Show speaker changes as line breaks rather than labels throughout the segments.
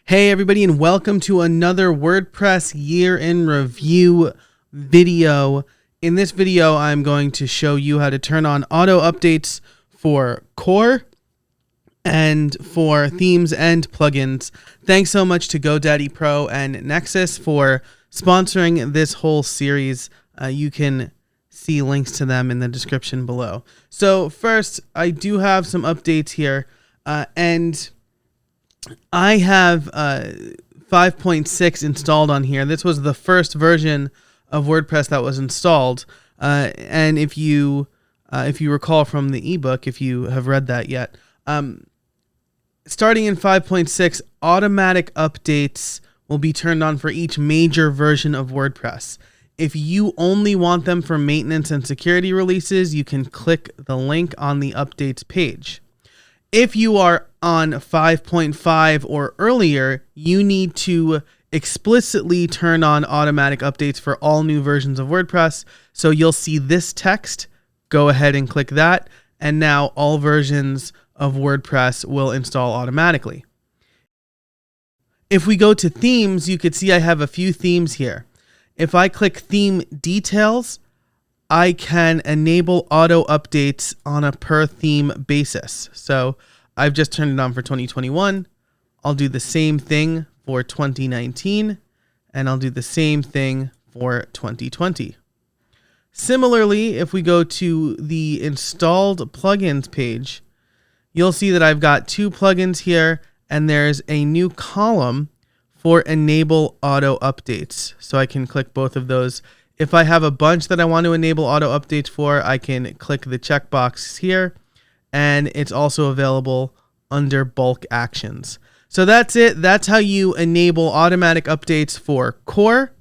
Hey everybody, and welcome to another WordPress year in review video. In this video, I'm going to show you how to turn on auto updates for core and for themes and plugins. Thanks so much to GoDaddy Pro and Nexus for sponsoring this whole series. You can see links to them in the description below. So first, I do have some updates here, and I have 5.6 installed on here. This was the first version of WordPress that was installed. And if you recall from the ebook, if you have read that yet, starting in 5.6, automatic updates will be turned on for each major version of WordPress. If you only want them for maintenance and security releases, you can click the link on the updates page. If you are on 5.5 or earlier, you need to explicitly turn on automatic updates for all new versions of WordPress. So you'll see this text, go ahead and click that, and now all versions of WordPress will install automatically. If we go to themes, you could see I have a few themes here. If I click theme details, I can enable auto updates on a per theme basis. So I've just turned it on for 2021. I'll do the same thing for 2019, and I'll do the same thing for 2020. Similarly, if we go to the installed plugins page, you'll see that I've got two plugins here, and there's a new column for enable auto updates. So I can click both of those. If I have a bunch that I want to enable auto updates for, I can click the checkbox here, and it's also available under bulk actions. So that's it. That's how you enable automatic updates for core,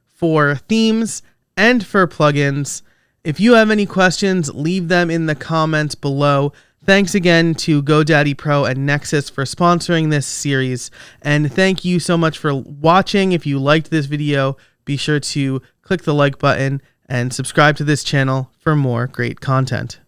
for themes, and for plugins. If you have any questions, leave them in the comments below. Thanks again to GoDaddy Pro and Nexus for sponsoring this series. And thank you so much for watching. If you liked this video, be sure to click the like button and subscribe to this channel for more great content.